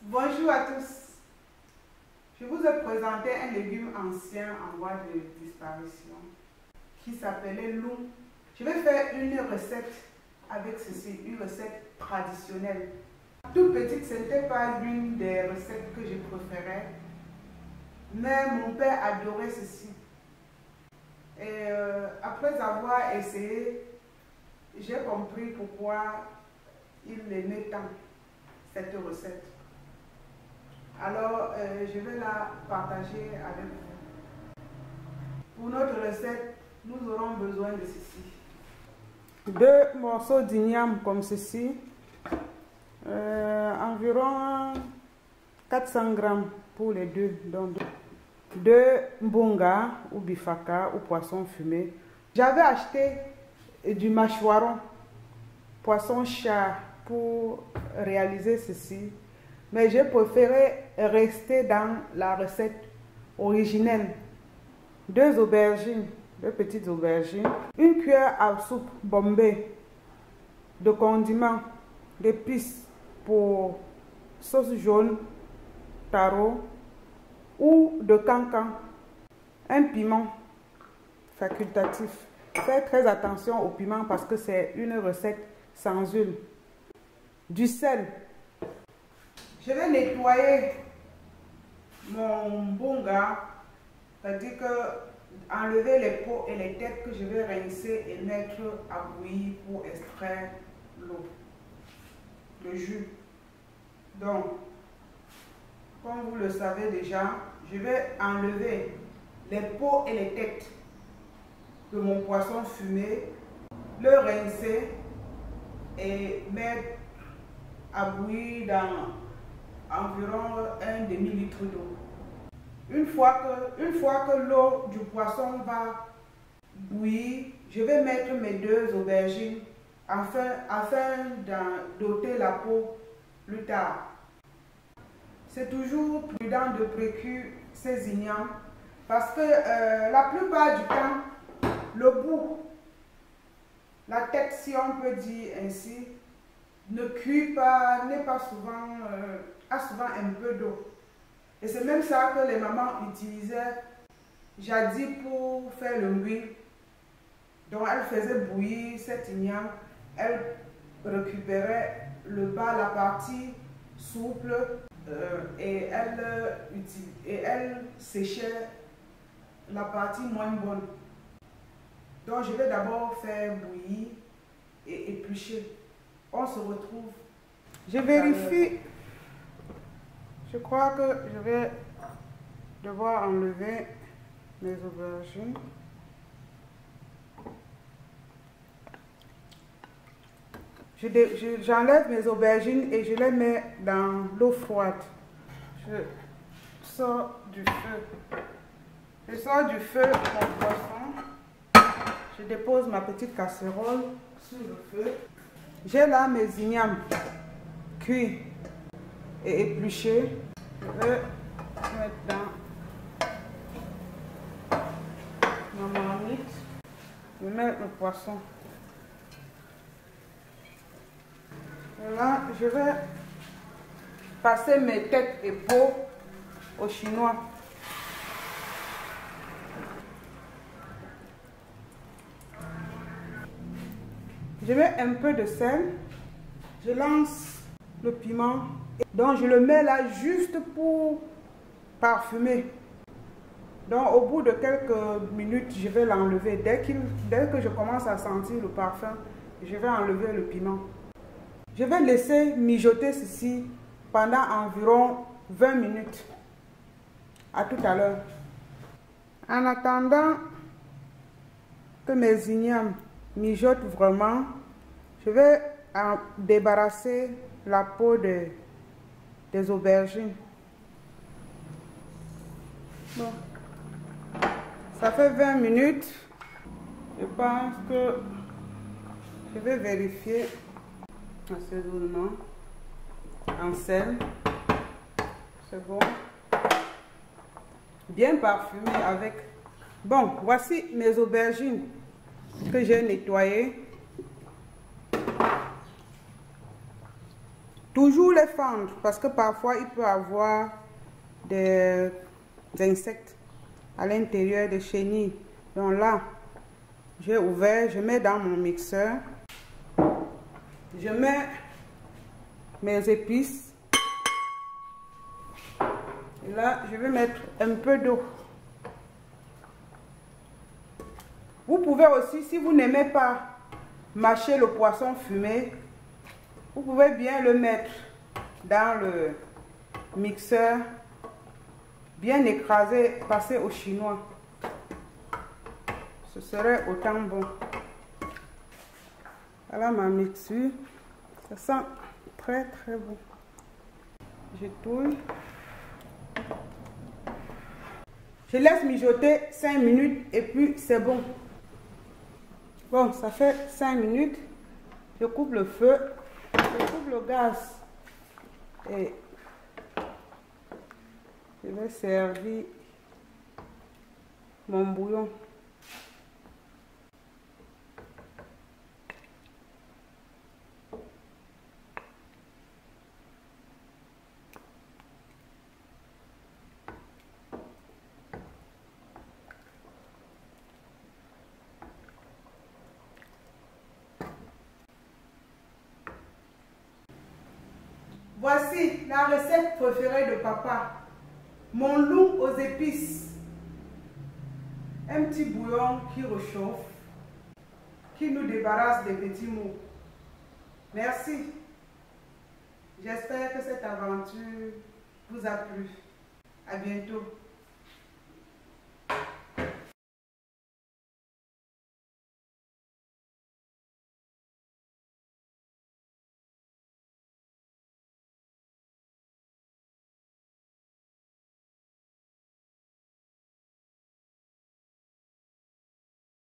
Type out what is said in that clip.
Bonjour à tous. Je vous ai présenté un légume ancien en voie de disparition qui s'appelait l'oum. Je vais faire une recette avec ceci, une recette traditionnelle. Toute petite, ce n'était pas l'une des recettes que je préférais, mais mon père adorait ceci. Et après avoir essayé, j'ai compris pourquoi il aimait tant cette recette. Alors, je vais la partager avec vous. Pour notre recette, nous aurons besoin de ceci. 2 morceaux d'igname comme ceci, environ 400 grammes pour les deux. Donc 2 mbonga ou bifaka ou poisson fumé. J'avais acheté du mâchoiron, poisson chat, pour réaliser ceci. Mais j'ai préféré rester dans la recette originelle. 2 aubergines, 2 petites aubergines, 1 cuillère à soupe bombée de condiments, d'épices pour sauce jaune, taro ou de cancan, 1 piment facultatif. Faites très attention au piment parce que c'est une recette sans huile. Du sel. Je vais nettoyer mon bonga, c'est-à-dire que enlever les peaux et les têtes que je vais rincer et mettre à bouillir pour extraire l'eau, le jus. Donc, comme vous le savez déjà, je vais enlever les peaux et les têtes de mon poisson fumé, le rincer et mettre à bouillir dans environ 1 demi-litre d'eau. Une fois que l'eau du poisson va bouillir, je vais mettre mes 2 aubergines afin d'ôter la peau plus tard. C'est toujours prudent de précuire ces ignames parce que la plupart du temps, le bout, la tête si on peut dire ainsi, ne cuit pas, n'est pas souvent, a souvent un peu d'eau. Et c'est même ça que les mamans utilisaient jadis pour faire le mouille. Donc elles faisaient bouillir cette igname, elles récupéraient le bas, la partie souple, et elles séchaient la partie moins bonne. Donc je vais d'abord faire bouillir et éplucher. On se retrouve. Je vérifie. Je crois que je vais devoir enlever mes aubergines. J'enlève mes aubergines et je les mets dans l'eau froide. Je sors du feu. Je sors du feu mon poisson. Je dépose ma petite casserole sur le feu. J'ai là mes ignames cuits et épluchés. Je vais mettre dans ma marmite. Je mets le poisson. Et là, je vais passer mes têtes et peaux au chinois. Je mets un peu de sel, je lance le piment, donc je le mets là juste pour parfumer. Donc au bout de quelques minutes, je vais l'enlever. Dès que je commence à sentir le parfum, je vais enlever le piment. Je vais laisser mijoter ceci pendant environ 20 minutes. À tout à l'heure. En attendant que mes ignames mijotent vraiment, je vais débarrasser la peau des aubergines. Bon. Ça fait 20 minutes. Je pense que je vais vérifier l'assaisonnement en sel. C'est bon. Bien parfumé avec. Bon, voici mes aubergines que j'ai nettoyées. Toujours les fendre parce que parfois il peut y avoir des insectes à l'intérieur des chenilles. Donc là, j'ai ouvert, je mets dans mon mixeur. Je mets mes épices. Et là, je vais mettre un peu d'eau. Vous pouvez aussi, si vous n'aimez pas mâcher le poisson fumé, vous pouvez bien le mettre dans le mixeur, bien écrasé, passer au chinois. Ce serait autant bon. Voilà ma mixture. Ça sent très très bon. Je touille. Je laisse mijoter 5 minutes et puis c'est bon. Bon, ça fait 5 minutes. Je coupe le feu. Je coupe le gaz. Et je vais servir mon bouillon. Voici la recette préférée de papa. Mon loup aux épices. Un petit bouillon qui réchauffe, qui nous débarrasse des petits maux. Merci. J'espère que cette aventure vous a plu. À bientôt.